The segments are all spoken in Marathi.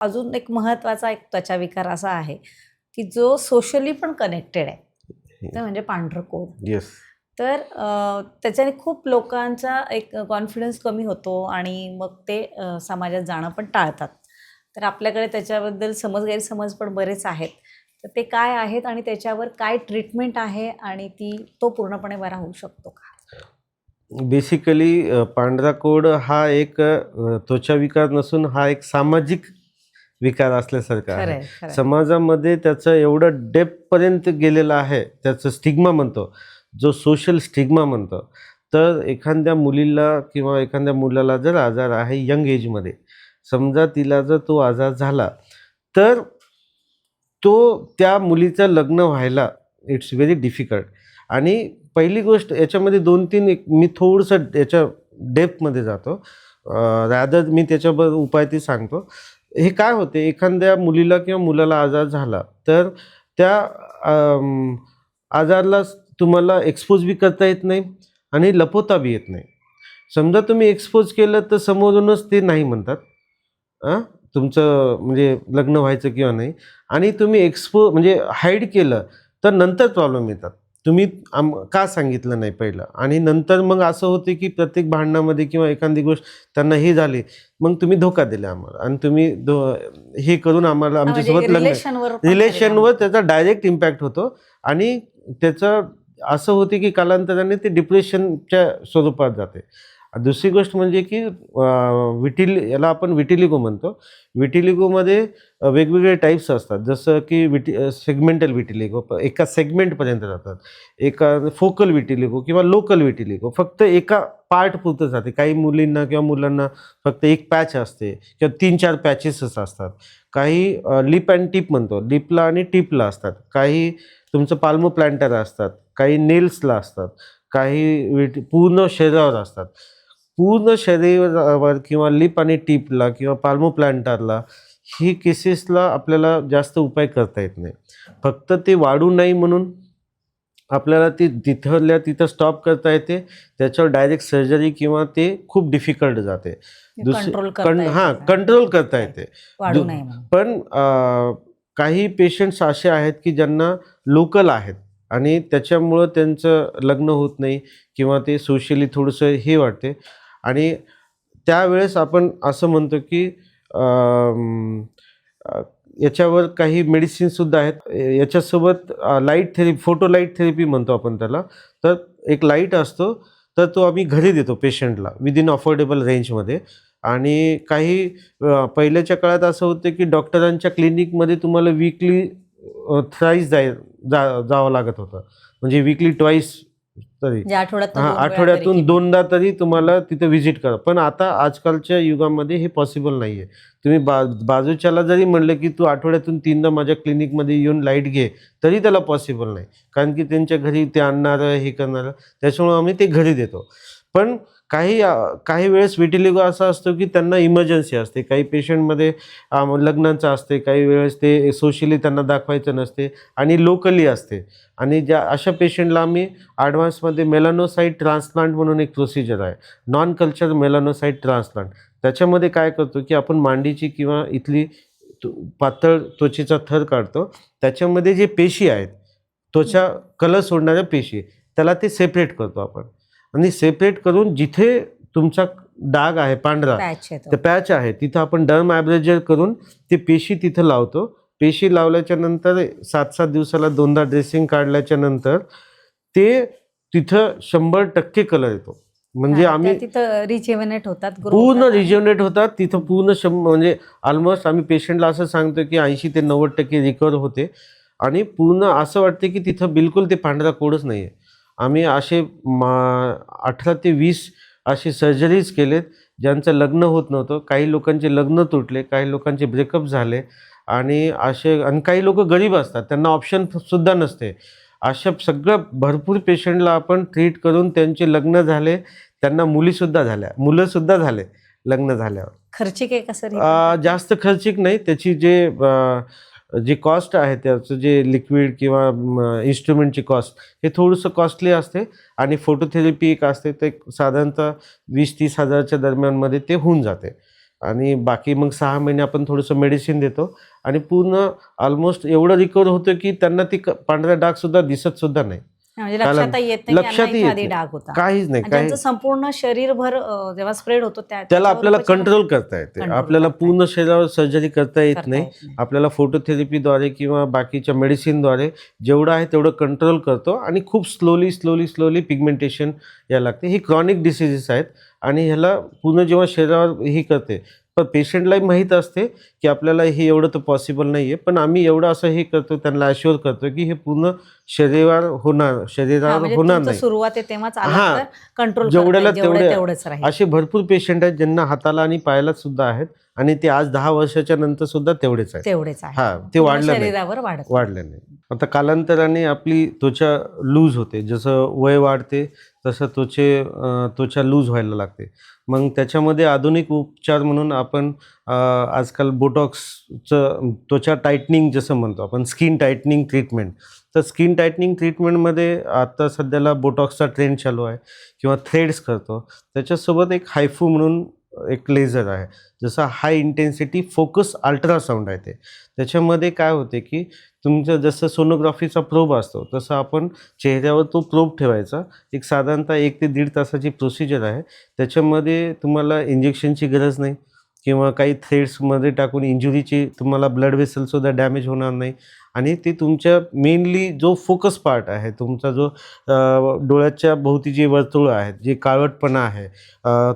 अजून एक महत्त्वाचा एक त्वचाविकार असा आहे, की जो सोशली पण कनेक्टेड आहे. ते म्हणजे पांढरं कोड. येस. तर त्याच्याने खूप लोकांचा एक कॉन्फिडन्स कमी होतो आणि मग ते समाजात जाणं पण टाळतात. तर आपल्याकडे त्याच्याबद्दल गैरसमज पण बरेच आहेत. तर ते काय आहेत आणि त्याच्यावर काय ट्रीटमेंट आहे आणि तो पूर्णपणे बरा होऊ शकतो का? बेसिकली पांढरा कोड हा एक त्वचाविकार नसून हा एक सामाजिक विकार असल्यासारखा आहे. खरंय, खरंय. समाजामध्ये त्याचं एवढं डेप्थपर्यंत गेलेलं आहे, त्याचं स्टिग्मा म्हणतो, जो सोशल स्टिग्मा म्हणतो. तर एखाद्या मुलीला किंवा एखाद्या मुलाला जर आजार आहे यंग एजमध्ये, समजा तिला जर तो आजार झाला, तर त्या मुलीचं लग्न व्हायला इट्स व्हेरी डिफिकल्ट. आणि पहिली गोष्ट याच्यामध्ये 2-3 मी थोडंसं याच्या डेप्थमध्ये जातो. रॅदर मी त्याच्याबद्दल उपाय ते सांगतो. हे काय होते, एखाद्या मुलीला किंवा मुलाला आजार झाला, तर त्या आजाराला तुम्हाला एक्सपोज बी करता येत नाही आणि लपवता बी येत नाही. समजा तुम्ही एक्सपोज केलं तर समोरूनच ते नाही म्हणतात. तुमचं म्हणजे लग्न व्हायचं किंवा नाही. आणि तुम्ही म्हणजे हाईड केलं तर नंतर प्रॉब्लेम येतात. तुम्ही का सांगितलं नाही पहिलं, आणि नंतर मग असं होते की प्रत्येक भांडणामध्ये किंवा एखादी गोष्ट त्यांना हे झाली, मग तुम्ही धोका दिला आम्हाला आणि तुम्ही हे करून आम्हाला आमच्यासोबत लग्न. रिलेशनवर त्याचा डायरेक्ट इम्पॅक्ट होतो आणि त्याचं असं होते की कालांतराने ते डिप्रेशनच्या स्वरूपात जाते. दुसरी गोष्ट म्हणजे की याला आपण विटिलिगो म्हणतो. विटिलिगोमध्ये वेगवेगळे टाईप्स असतात, जसं की सेगमेंटल विटिलिगो एका सेगमेंटपर्यंत जातात, एका फोकल विटिलिगो किंवा लोकल विटिलिगो फक्त एका पार्ट पुरतं जाते. काही मुलींना किंवा मुलांना फक्त एक पॅच असते किंवा 3-4 पॅचेसच असतात. काही लिप अँड टिप म्हणतो, लिपला आणि टिपला असतात. काही तुमचं पाल्मो प्लॅन्टर असतात, काही नेल्सला असतात, काही पूर्ण शरीरावर असतात. पूर्ण शरीरावर किंवा लिप आणि टिपला किंवा पाल्मो प्लॅन्टरला ही केसेसला आपल्याला जास्त उपाय करता येत नाही. फक्त ते वाढू नये म्हणून आपल्याला ती तिथल्या तिथं स्टॉप करता येते. त्याच्यावर डायरेक्ट सर्जरी किंवा ते खूप डिफिकल्ट जाते. कंट्रोल करता येते. कंट्रोल करता येते. वाढू नये म्हणून. पण काही पेशंट्स असे आहेत की ज्यांना लोकल आहेत आणि त्याच्यामुळं त्यांचं लग्न होत नाही किंवा ते सोशली थोडंसं हे वाटते. आणि त्यावेळेस आपण असं म्हणतो की याच्यावर काही मेडिसिनसुद्धा आहेत. याच्यासोबत light therapy, photo light therapy म्हणतो आपण त्याला. तर एक लाईट असतो, तर तो आम्ही घरी देतो पेशंटला विदिन अफोर्डेबल रेंजमध्ये. आणि काही पहिल्याच्या काळात असं होतं की डॉक्टरांच्या क्लिनिकमध्ये तुम्हाला वीकली थ्राईस जावं लागत होतं, म्हणजे वीकली ट्वाईस तरी. आठवड्यातून 2दा तरी तुम्हाला तिथे व्हिजिट करा. पण आता आजकालच्या युगामध्ये हे पॉसिबल नाही आहे. तुम्ही बाजूच्याला जरी म्हणलं की तू आठवड्यातून 3दा माझ्या क्लिनिकमध्ये येऊन लाईट घे, तरी त्याला पॉसिबल नाही, कारण की त्यांच्या घरी ते आणणारं हे करणारं. त्याच्यामुळं आम्ही ते घरी देतो. पण काही वेळेस विटिलिगो असा असतो की त्यांना इमर्जन्सी असते. काही पेशंटमध्ये लग्नाचं असते, काही वेळेस ते सोशली त्यांना दाखवायचं नसते आणि लोकली असते. आणि अशा पेशंटला आम्ही ॲडव्हान्समध्ये मेलानोसाईट ट्रान्सप्लांट म्हणून एक प्रोसिजर आहे, नॉन कल्चर मेलानोसाईट ट्रान्सप्लांट. त्याच्यामध्ये काय करतो की आपण मांडीची किंवा इथली पातळ त्वचेचा थर काढतो. त्याच्यामध्ये जे पेशी आहेत, त्वचा कलर सोडणाऱ्या पेशी, त्याला ते सेपरेट करतो आपण. आणि सेपरेट करून जिथे तुमचा डाग आहे पांढरा, ते पॅच आहे, तिथं आपण डर्म ॲब्रेजर करून ते पेशी तिथं लावतो. पेशी लावल्याच्या नंतर 7-7 दिवसाला 2दा ड्रेसिंग काढल्याच्या नंतर ते तिथं 100% कलर येतो. म्हणजे आम्ही रिजेवनेट होतात, पूर्ण रिजेवनेट होतात तिथं पूर्ण म्हणजे ऑलमोस्ट आम्ही पेशंटला असं सांगतो की 80 ते 90% रिकवर होते. आणि पूर्ण असं वाटते की तिथं बिलकुल ते पांढरा कोडच नाही आहे. आम्ही असे 18 ते 20 असे सर्जरीज केलेत, ज्यांचं लग्न होत नव्हतं. काही लोकांचे लग्न तुटले, काही लोकांचे ब्रेकअप झाले. आणि काही लोक गरीब असतात, त्यांना ऑप्शनसुद्धा नसते. अशा सगळ्या भरपूर पेशंटला आपण ट्रीट करून त्यांचे लग्न झाले, त्यांना मुलीसुद्धा झाल्या, मुलंसुद्धा झाले लग्न झाल्यावर. खर्चिक आहे का सर? जास्त खर्चिक नाही. त्याची जी कॉस्ट आहे, त्याचं जे लिक्विड किंवा इन्स्ट्रुमेंटची कॉस्ट हे थोडंसं कॉस्टली असते. आणि फोटोथेरपी एक असते, ते साधारणतः 20-30 हजारच्या दरम्यानमध्ये ते होऊन जाते. आणि बाकी मग 6 महिने आपण थोडंसं मेडिसिन देतो आणि पूर्ण ऑलमोस्ट एवढं रिकवर होतं की त्यांना ती पांढरा डाग सुद्धा दिसत सुद्धा नाही. म्हणजे लक्षातही येत नाही की यांना लक्षातही इथे येत आधी नाही. डाग होता. काहीच नाही. आणि काही ज्यांचं संपूर्ण शरीरभर जेव्हा स्प्रेड होतो त्याला त्याच्यावर आपल्याला उपचार कंट्रोल करता येते. control आपल्याला करता पूर्ण शरीरावर सर्जरी करता येत करता नाही. येत नाही. आपल्याला फोटोथेरपीद्वारे किंवा बाकीच्या मेडिसिनद्वारे जेवढं आहे तेवढं कंट्रोल करतो आणि खूप स्लोली पिगमेंटेशन यायला लागते. ही क्रॉनिक डिसीजेस आहेत आणि ह्याला पूर्ण जेव्हा शरीरावर ही करते, पण पेशंटलाही माहीत असते की आपल्याला हे एवढं तर पॉसिबल नाही आहे, पण आम्ही एवढं असं हे करतो, त्यांना ॲश्युअर करतो की हे पूर्ण शरीरावर म्हणजे होणार तुमचं नाही. सुरुवात आहे तेव्हाच आलं हां, तर कंट्रोल जेवढ्याला तेवढे तेवढंच राहील. असे भरपूर पेशंट आहेत ज्यांना हाताला आणि पायाला सुद्धा आहेत आणि ते आज 10 वर्षाच्या नंतर सुद्धा तेवढेच आहेत. तेवढेच आहे. हां, ते पूर्ण वाढलं नाही. शरीरावर वाढत वाढलं नाही. आता कालांतराने आपली त्वचा लूज होते. जसं वय वाढते तसं त्वचा लूज व्हायला लागते. मग त्याच्यामध्ये आधुनिक उपचार म्हणून आपण आजकाल बोटॉक्सचं त्वचा टाईटनिंग जसं म्हणतो आपण, स्किन टाईटनिंग ट्रीटमेंट. तर स्किन टाईटनिंग ट्रीटमेंटमध्ये आता सध्याला बोटॉक्सचा ट्रेंड चालू आहे किंवा थ्रेड्स करतो. त्याच्यासोबत एक हायफू म्हणून एक लेझर आहे. जसं हाय इंटेन्सिटी फोकस अल्ट्रासाऊंड आहे ते. त्याच्यामध्ये काय होते की तुमचं जसं सोनोग्राफीचा प्रोब असतो तसं आपण चेहऱ्यावर तो प्रोब ठेवायचा. एक साधारणतः 1 ते 1.5 तासाची प्रोसिजर आहे. त्याच्यामध्ये तुम्हाला इंजेक्शनची गरज नाही किंवा काही थ्रेड्समध्ये टाकून इंजुरीची तुम्हाला ब्लड वेसलसुद्धा डॅमेज होणार नाही आणि ते तुमच्या मेनली जो फोकस पार्ट आहे तुमचा जो डोळ्याच्या भोवती जे वर्तुळं आहेत, जे काळवटपणा आहे,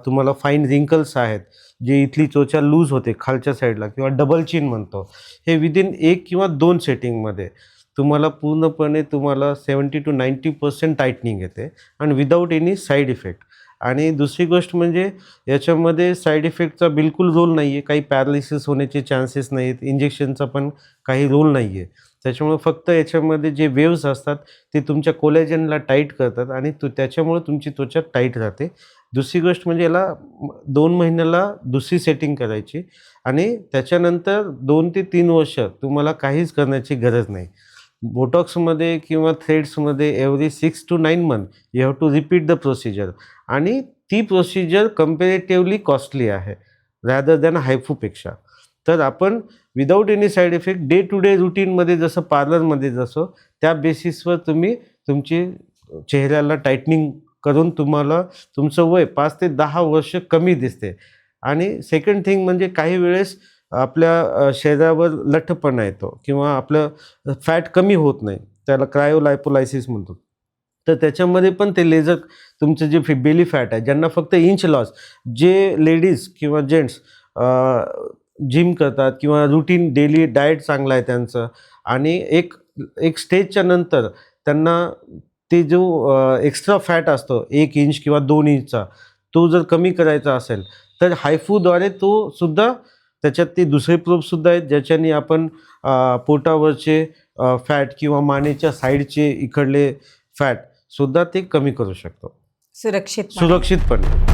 तुम्हाला फाईन रिंकल्स आहेत, जे इथली त्वचा लूज होते खालच्या साईडला किंवा डबल चिन म्हणतो, हे विदिन 1 किंवा 2 सेटिंगमध्ये तुम्हाला पूर्णपणे 70 to 90% टाईटनिंग येते आणि विदाऊट एनी साईड इफेक्ट. आणि दुसरी गोष्ट म्हणजे याच्यामध्ये साईड इफेक्टचा बिलकुल रोल नाही आहे. काही पॅरालिसिस होण्याचे चान्सेस नाही आहेत. इंजेक्शनचा पण काही रोल नाही आहे. त्याच्यामुळे फक्त याच्यामध्ये जे वेव्हज असतात ते तुमच्या कोलॅजनला टाईट करतात आणि त्याच्यामुळे तुमची त्वचा टाईट राहते. दुसरी गोष्ट म्हणजे याला 2 महिन्याला दुसरी सेटिंग करायची आणि त्याच्यानंतर 2 ते 3 वर्ष तुम्हाला काहीच करण्याची गरज नाही. बोटॉक्समध्ये किंवा थ्रेड्समध्ये every 6 to 9 month you have to repeat the procedure आणि ती प्रोसिजर कम्पॅरेटिव्हली कॉस्टली आहे रॅदर दॅन हायफूपेक्षा. तर आपण without any side effect day to day रुटीनमध्ये जसं पार्लरमध्ये जसं त्या बेसिसवर तुम्ही तुमची चेहऱ्याला टाईटनिंग करून तुम्हाला तुमचं वय 5 ते 10 वर्ष कमी दिसते. आणि सेकंड थिंग म्हणजे काही वेळेस आपल्या शरीरावर लठ्ठपणा येतो किंवा आपलं फॅट कमी होत नाही, त्याला क्रायोलायपोलायसिस म्हणतो. तर त्याच्यामध्ये पण ते लेझर तुमचं जे बेली फॅट आहे, ज्यांना फक्त इंच लॉस, जे लेडीज किंवा जेंट्स जिम करतात किंवा रुटीन डेली डाएट चांगलं आहे त्यांचं आणि एक स्टेजच्या नंतर त्यांना ते जो एक्स्ट्रा फॅट असतो 1 इंच किंवा 2 इंचचा, तो जर कमी करायचा असेल तर हायफूद्वारे तो सुद्धा, त्याच्यात ते दुसरे प्रोबसुद्धा आहेत ज्याच्याने आपण पोटावरचे फॅट किंवा मानेच्या साईडचे इकडले फॅटसुद्धा ते कमी करू शकतो सुरक्षित सुरक्षितपणे.